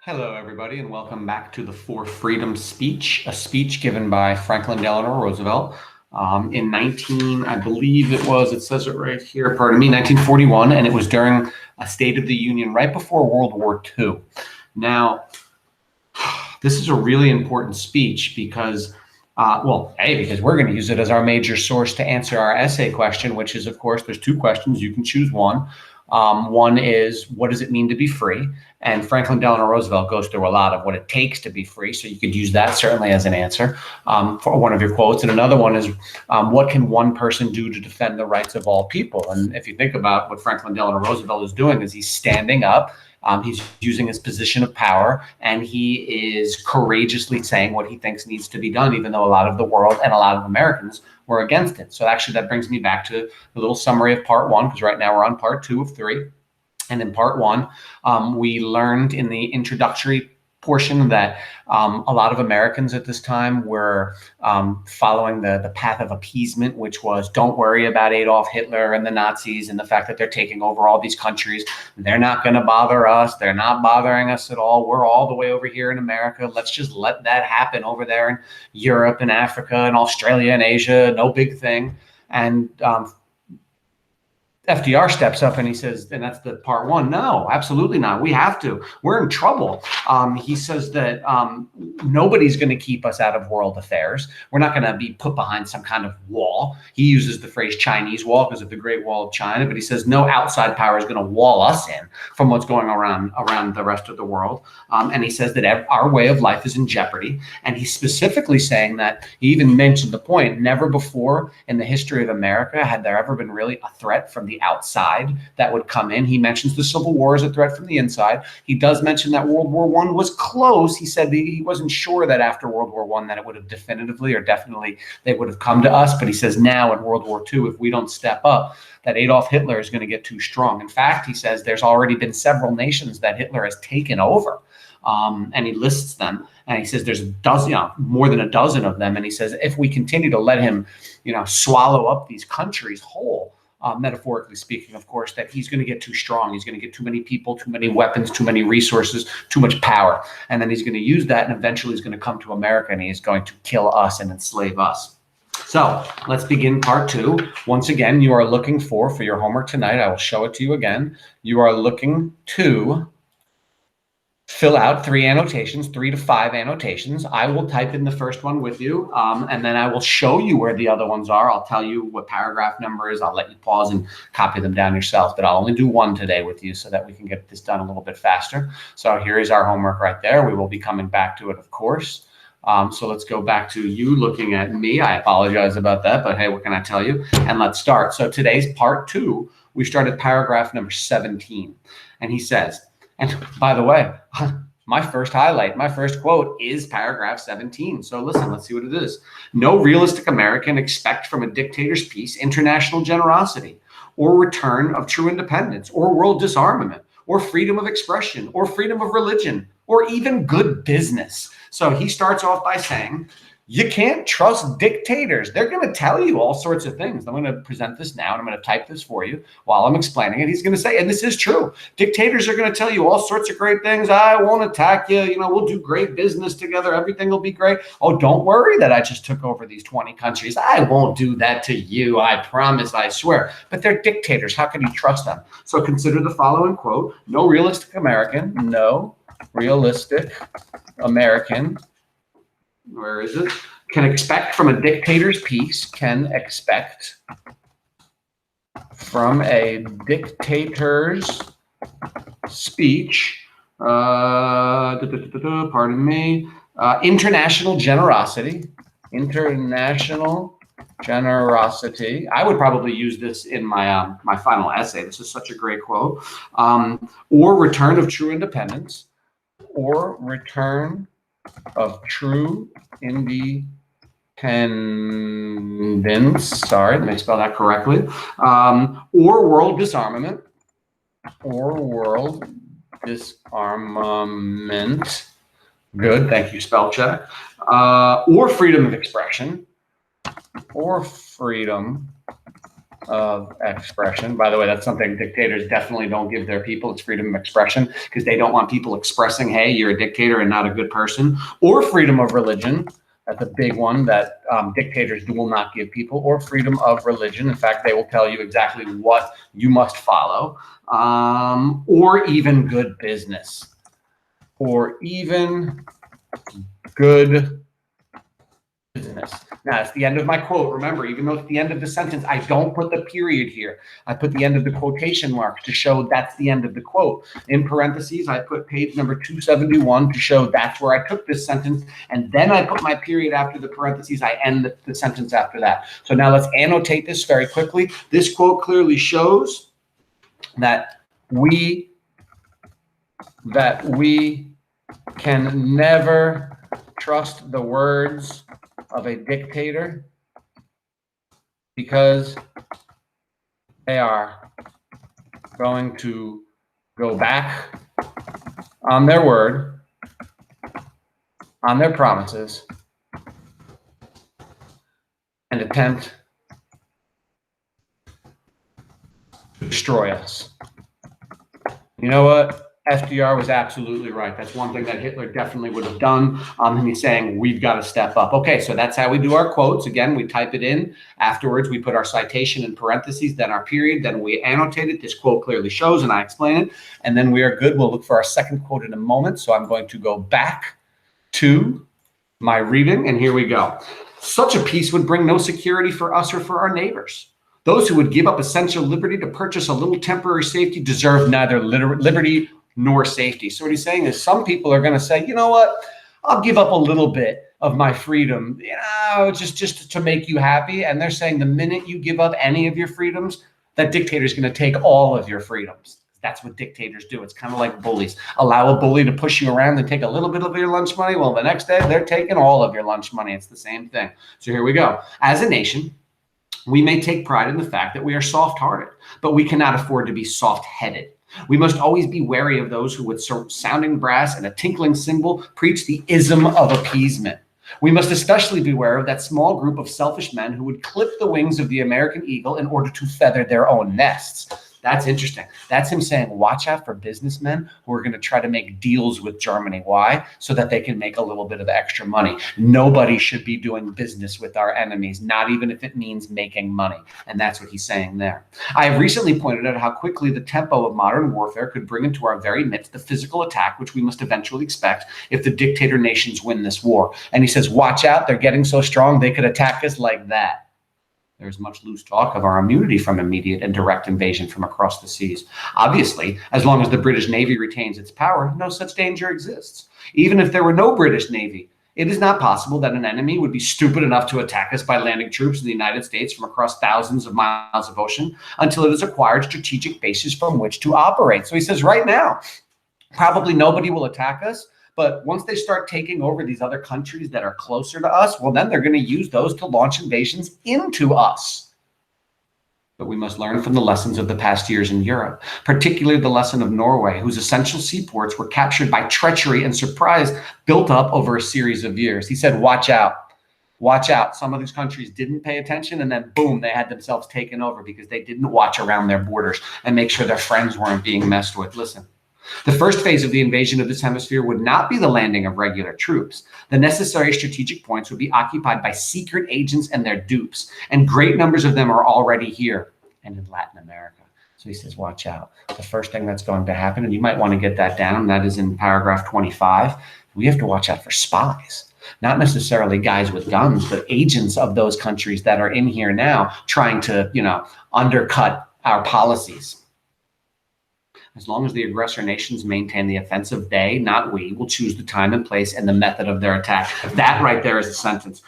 Hello, everybody, and welcome back to the For Freedom speech, a speech given by Franklin Delano Roosevelt in I believe it says it right here, pardon me, 1941, and it was during a State of the Union right before World War II. Now, this is a really important speech because, because we're going to use it as our major source to answer our essay question, which is, of course, there's two questions. You can choose one. One is, what does it mean to be free? And Franklin Delano Roosevelt goes through a lot of what it takes to be free. So you could use that certainly as an answer for one of your quotes. And another one is, what can one person do to defend the rights of all people? And if you think about what Franklin Delano Roosevelt is doing, is he's standing up. He's using his position of power, and he is courageously saying what he thinks needs to be done, even though a lot of the world and a lot of Americans were against it. So actually, that brings me back to the little summary of part one, because right now we're on part two of three. And in part one, we learned in the introductory portion that a lot of Americans at this time were following the path of appeasement, which was, don't worry about Adolf Hitler and the Nazis and the fact that they're taking over all these countries. They're not going to bother us. They're not bothering us at all. We're all the way over here in America. Let's just let that happen over there in Europe and Africa and Australia and Asia. No big thing. And FDR steps up and he says, and that's the part one, no, absolutely not. We have to. We're in trouble. He says that nobody's going to keep us out of world affairs. We're not going to be put behind some kind of wall. He uses the phrase Chinese wall because of the Great Wall of China, but he says no outside power is going to wall us in from what's going around the rest of the world. And he says that our way of life is in jeopardy. And he's specifically saying that, he even mentioned the point, never before in the history of America had there ever been really a threat from the outside that would come in. He mentions the Civil War as a threat from the inside. He does mention that World War I was close. He said he wasn't sure that after World War I that it would have definitively or definitely they would have come to us. But he says now in World War II, if we don't step up, that Adolf Hitler is going to get too strong. In fact, he says there's already been several nations that Hitler has taken over. And he lists them, and he says there's a dozen, more than a dozen of them. And he says if we continue to let him, swallow up these countries whole, metaphorically speaking, of course, that he's going to get too strong. He's going to get too many people, too many weapons, too many resources, too much power. And then he's going to use that, and eventually he's going to come to America, and he's going to kill us and enslave us. So let's begin part two. Once again, you are looking for your homework tonight. I will show it to you again. You are looking to fill out 3 to 5 annotations. I will type in the first one with you, and then I will show you where the other ones are. I'll tell you what paragraph number is. I'll let you pause and copy them down yourself, but I'll only do one today with you so that we can get this done a little bit faster. So here is our homework right there. We will be coming back to it, of course. So let's go back to you looking at me. I apologize about that, but hey, what can I tell you? And let's start. So today's part 2, we started paragraph number 17, and he says, and by the way, my first highlight, my first quote is paragraph 17. So listen, let's see what it is. No realistic American expect from a dictator's peace international generosity or return of true independence or world disarmament or freedom of expression or freedom of religion or even good business. So he starts off by saying, you can't trust dictators. They're going to tell you all sorts of things. I'm going to present this now, and I'm going to type this for you while I'm explaining it. He's going to say, and this is true, dictators are going to tell you all sorts of great things. I won't attack you. We'll do great business together. Everything will be great. Oh, don't worry that I just took over these 20 countries. I won't do that to you. I promise, I swear. But they're dictators. How can you trust them? So consider the following quote. No realistic American, where is it? Can expect from a dictator's peace, can expect from a dictator's speech, pardon me, international generosity. I would probably use this in my my final essay. This is such a great quote. Or return of true independence, or return of true independence, sorry, let me spell that correctly, or world disarmament, good, thank you, spell check, or freedom of expression, of expression. By the way, that's something dictators definitely don't give their people. It's freedom of expression because they don't want people expressing, hey, you're a dictator and not a good person. Or freedom of religion. That's a big one that dictators will not give people. Or freedom of religion. In fact, they will tell you exactly what you must follow. Or even good business. Or even good business. Now, it's the end of my quote. Remember, even though it's the end of the sentence, I don't put the period here. I put the end of the quotation mark to show that's the end of the quote. In parentheses, I put page number 271 to show that's where I took this sentence. And then I put my period after the parentheses. I end the sentence after that. So now let's annotate this very quickly. This quote clearly shows that we can never trust the words of a dictator because they are going to go back on their word, on their promises, and attempt to destroy us. You know what? FDR was absolutely right. That's one thing that Hitler definitely would have done. And he's saying, we've got to step up. Okay, so that's how we do our quotes. Again, we type it in. Afterwards, we put our citation in parentheses, then our period, then we annotate it. This quote clearly shows, and I explain it. And then we are good. We'll look for our second quote in a moment. So I'm going to go back to my reading, and here we go. Such a peace would bring no security for us or for our neighbors. Those who would give up essential liberty to purchase a little temporary safety deserve neither liberty nor safety. So what he's saying is some people are going to say, you know what, I'll give up a little bit of my freedom, just to make you happy. And they're saying the minute you give up any of your freedoms, that dictator is going to take all of your freedoms. That's what dictators do. It's kind of like bullies. Allow a bully to push you around and take a little bit of your lunch money. Well, the next day they're taking all of your lunch money. It's the same thing. So here we go. As a nation, we may take pride in the fact that we are soft-hearted, but we cannot afford to be soft-headed. We must always be wary of those who with sounding brass and a tinkling cymbal preach the ism of appeasement. We must especially beware of that small group of selfish men who would clip the wings of the American eagle in order to feather their own nests. That's interesting. That's him saying, watch out for businessmen who are going to try to make deals with Germany. Why? So that they can make a little bit of extra money. Nobody should be doing business with our enemies, not even if it means making money. And that's what he's saying there. I have recently pointed out how quickly the tempo of modern warfare could bring into our very midst the physical attack, which we must eventually expect if the dictator nations win this war. And he says, watch out, they're getting so strong, they could attack us like that. There's much loose talk of our immunity from immediate and direct invasion from across the seas. Obviously, as long as the British Navy retains its power, no such danger exists. Even if there were no British Navy, it is not possible that an enemy would be stupid enough to attack us by landing troops in the United States from across thousands of miles of ocean until it has acquired strategic bases from which to operate. So he says right now, probably nobody will attack us. But once they start taking over these other countries that are closer to us, well, then they're going to use those to launch invasions into us. But we must learn from the lessons of the past years in Europe, particularly the lesson of Norway, whose essential seaports were captured by treachery and surprise built up over a series of years. He said, watch out. Watch out. Some of these countries didn't pay attention, and then boom, they had themselves taken over because they didn't watch around their borders and make sure their friends weren't being messed with. Listen. The first phase of the invasion of this hemisphere would not be the landing of regular troops. The necessary strategic points would be occupied by secret agents and their dupes, and great numbers of them are already here and in Latin America. So he says, watch out. The first thing that's going to happen, and you might want to get that down, that is in paragraph 25, we have to watch out for spies. Not necessarily guys with guns, but agents of those countries that are in here now trying to, undercut our policies. As long as the aggressor nations maintain the offensive, they, not we, will choose the time and place and the method of their attack. That right there is a sentence.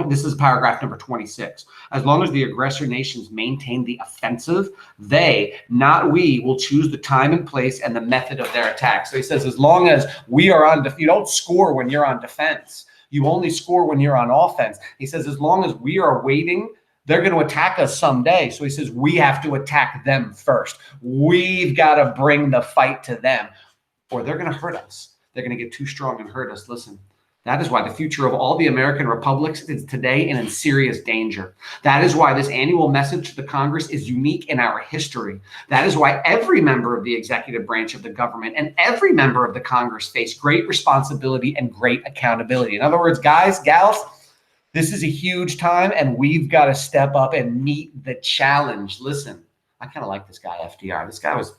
This is paragraph number 26. As long as the aggressor nations maintain the offensive, they, not we, will choose the time and place and the method of their attack. So he says, as long as we are on, you don't score when you're on defense. You only score when you're on offense. He says, as long as we are waiting, they're going to attack us someday. So he says, we have to attack them first. We've got to bring the fight to them, or they're going to hurt us. They're going to get too strong and hurt us. Listen, That is why the future of all the American republics is today in serious danger. That is why this annual message to the Congress is unique in our history. That is why every member of the executive branch of the government and every member of the Congress face great responsibility and great accountability. In other words, guys, gals, this is a huge time and we've got to step up and meet the challenge. Listen, I kind of like this guy, FDR. This guy was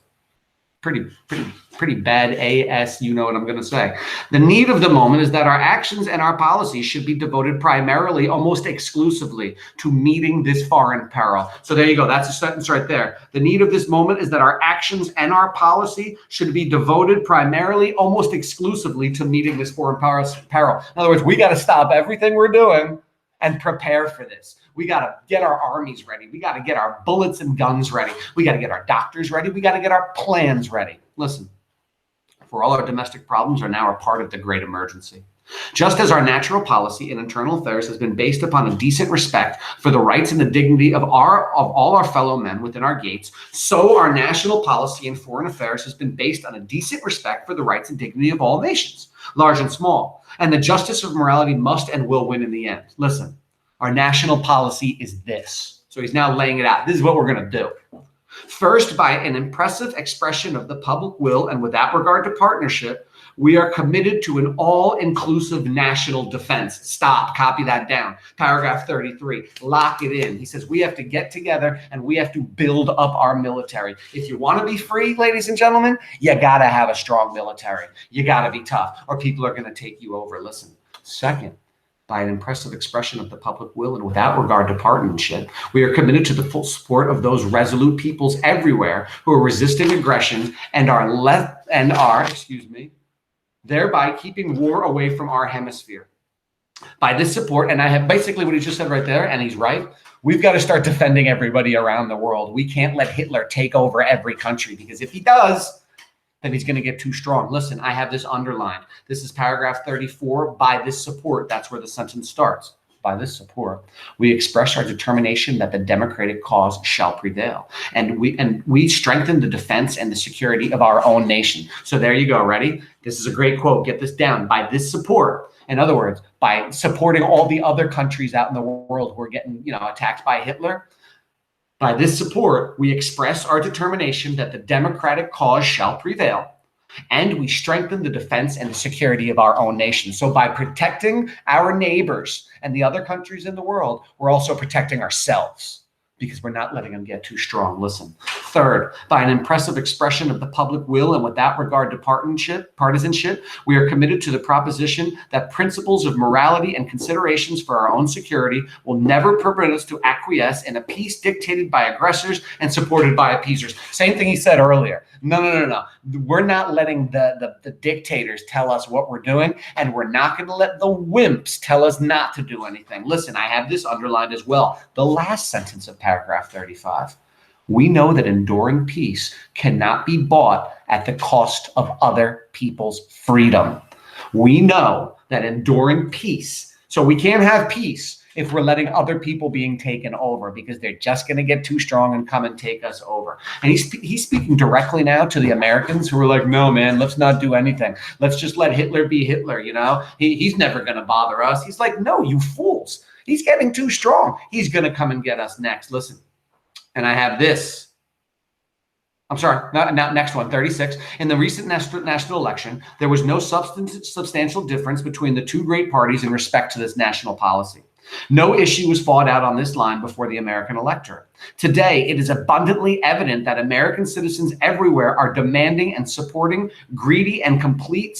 pretty bad AS, you know what I'm going to say. The need of the moment is that our actions and our policies should be devoted primarily, almost exclusively, to meeting this foreign peril. So there you go. That's a sentence right there. The need of this moment is that our actions and our policy should be devoted primarily, almost exclusively, to meeting this foreign peril. In other words, we got to stop everything we're doing and prepare for this. We got to get our armies ready. We got to get our bullets and guns ready. We got to get our doctors ready. We got to get our plans ready. Listen, for all our domestic problems are now a part of the great emergency. Just as our natural policy in internal affairs has been based upon a decent respect for the rights and the dignity of all our fellow men within our gates, so our national policy in foreign affairs has been based on a decent respect for the rights and dignity of all nations, large and small. And the justice of morality must and will win in the end. Listen. Our national policy is this. So he's now laying it out. This is what we're going to do. First, by an impressive expression of the public will, and with that regard to partnership, we are committed to an all-inclusive national defense. Stop, copy that down. Paragraph 33, lock it in. He says we have to get together and we have to build up our military. If you want to be free, ladies and gentlemen, you got to have a strong military. You got to be tough or people are going to take you over. Listen, second, by an impressive expression of the public will and without regard to partisanship, we are committed to the full support of those resolute peoples everywhere who are resisting aggression and thereby keeping war away from our hemisphere. By this support, and I have basically what he just said right there, and he's right, we've got to start defending everybody around the world. We can't let Hitler take over every country, because if he does, then he's going to get too strong. Listen, I have this underlined. This is paragraph 34. By this support, that's where the sentence starts. By this support, we express our determination that the democratic cause shall prevail. And we strengthen the defense and the security of our own nation. So there you go. Ready? This is a great quote. Get this down. By this support, in other words, by supporting all the other countries out in the world who are getting, attacked by Hitler, by this support, we express our determination that the democratic cause shall prevail, and we strengthen the defense and the security of our own nation. So by protecting our neighbors and the other countries in the world, we're also protecting ourselves, because we're not letting them get too strong. Listen. Third, by an impressive expression of the public will and without regard to partisanship, we are committed to the proposition that principles of morality and considerations for our own security will never permit us to acquiesce in a peace dictated by aggressors and supported by appeasers. Same thing he said earlier. No. We're not letting the dictators tell us what we're doing, and we're not going to let the wimps tell us not to do anything. Listen, I have this underlined as well. The last sentence of paragraph 35. We know that enduring peace cannot be bought at the cost of other people's freedom. We know that enduring peace, so we can't have peace if we're letting other people being taken over, because they're just going to get too strong and come and take us over. And he's speaking directly now to the Americans who are like, no, man, let's not do anything. Let's just let Hitler be Hitler, He's never going to bother us. He's like, no, you fools. He's getting too strong. He's going to come and get us next. Listen, and I have this. I'm sorry, next one, 36. In the recent national election, there was no substantial difference between the two great parties in respect to this national policy. No issue was fought out on this line before the American electorate. Today, it is abundantly evident that American citizens everywhere are demanding and supporting speedy and complete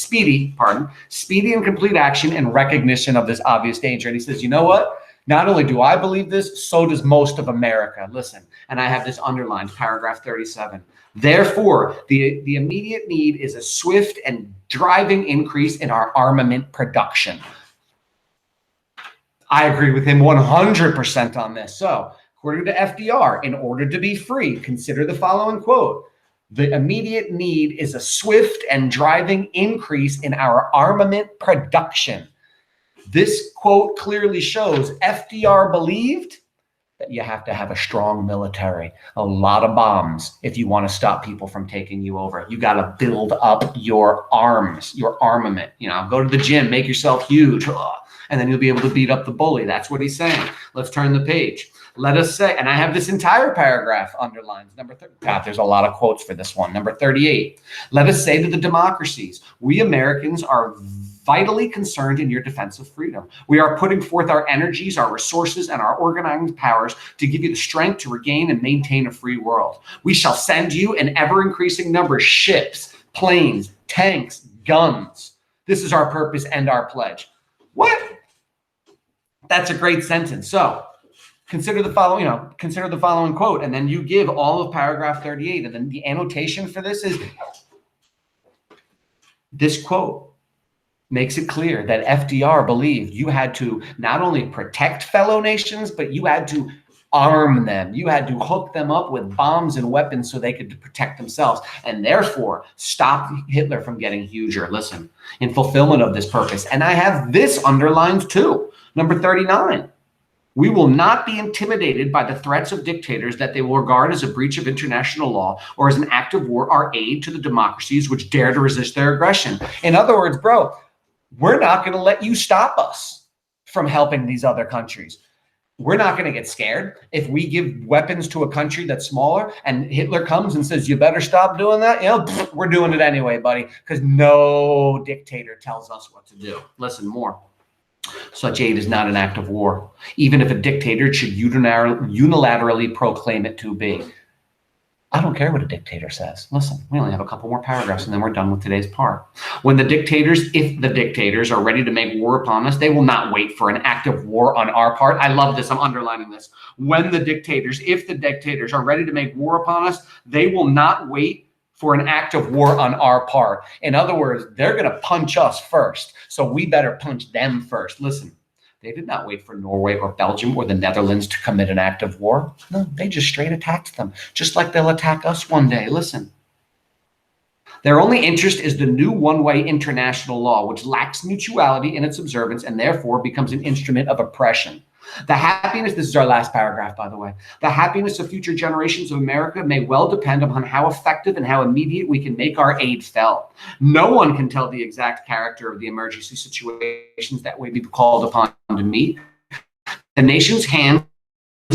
action in recognition of this obvious danger. And he says, you know what? Not only do I believe this, so does most of America. Listen, and I have this underlined, paragraph 37. Therefore, the immediate need is a swift and driving increase in our armament production. I agree with him 100% on this. So, according to FDR, in order to be free, consider the following quote. The immediate need is a swift and driving increase in our armament production. This quote clearly shows FDR believed that you have to have a strong military, a lot of bombs if you want to stop people from taking you over. You got to build up your arms, your armament. Go to the gym, make yourself huge, and then you'll be able to beat up the bully. That's what he's saying. Let's turn the page. Let us say, and I have this entire paragraph underlined. Number 30. God, there's a lot of quotes for this one. Number 38. Let us say to the democracies, we Americans are vitally concerned in your defense of freedom. We are putting forth our energies, our resources, and our organizing powers to give you the strength to regain and maintain a free world. We shall send you an ever-increasing number of ships, planes, tanks, guns. This is our purpose and our pledge. What? That's a great sentence. So consider the following quote, and then you give all of paragraph 38. And then the annotation for this is this quote makes it clear that FDR believed you had to not only protect fellow nations, but you had to arm them. You had to hook them up with bombs and weapons so they could protect themselves, and therefore stop Hitler from getting huger. Listen, in fulfillment of this purpose, and I have this underlined too, number 39. We will not be intimidated by the threats of dictators that they will regard as a breach of international law or as an act of war or aid to the democracies which dare to resist their aggression. In other words, bro, we're not going to let you stop us from helping these other countries. We're not going to get scared if we give weapons to a country that's smaller and Hitler comes and says, you better stop doing that. We're doing it anyway, buddy, because no dictator tells us what to do. Listen more. Such aid is not an act of war, even if a dictator should unilaterally proclaim it to be. I don't care what a dictator says. Listen, we only have a couple more paragraphs and then we're done with today's part. If the dictators are ready to make war upon us, they will not wait for an act of war on our part. I love this. I'm underlining this. If the dictators are ready to make war upon us, they will not wait for an act of war on our part. In other words, they're going to punch us first. So we better punch them first. Listen. They did not wait for Norway or Belgium or the Netherlands to commit an act of war. No, they just straight attacked them, just like they'll attack us one day. Listen. Their only interest is the new one-way international law, which lacks mutuality in its observance and therefore becomes an instrument of oppression. This is our last paragraph, by the way. The happiness of future generations of America may well depend upon how effective and how immediate we can make our aid felt. No one can tell the exact character of the emergency situations that we be called upon to meet. The nation's hands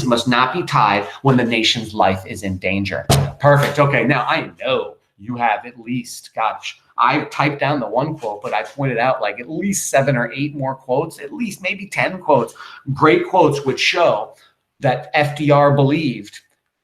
must not be tied when the nation's life is in danger. Perfect. Okay, now I know you have at least, I typed down the one quote, but I pointed out like at least 7 or 8 more quotes, at least maybe 10 quotes, great quotes which show that FDR believed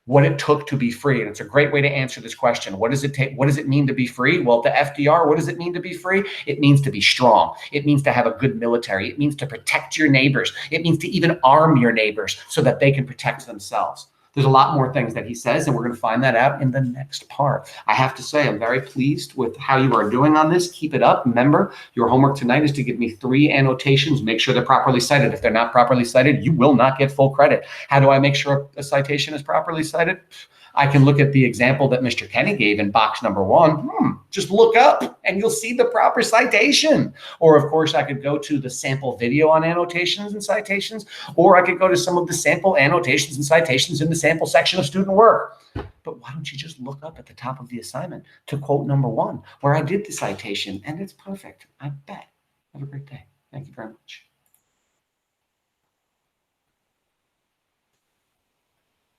what it took to be free. And it's a great way to answer this question. What does it take? What does it mean to be free? Well, to FDR, what does it mean to be free? It means to be strong. It means to have a good military. It means to protect your neighbors. It means to even arm your neighbors so that they can protect themselves. There's a lot more things that he says, and we're going to find that out in the next part. I have to say, I'm very pleased with how you are doing on this. Keep it up. Remember, your homework tonight is to give me 3 annotations. Make sure they're properly cited. If they're not properly cited, you will not get full credit. How do I make sure a citation is properly cited? I can look at the example that Mr. Kenny gave in box number 1. Just look up and you'll see the proper citation. Or of course, I could go to the sample video on annotations and citations, or I could go to some of the sample annotations and citations in the sample section of student work. But why don't you just look up at the top of the assignment to quote number 1, where I did the citation, and it's perfect. I bet. Have a great day. Thank you very much.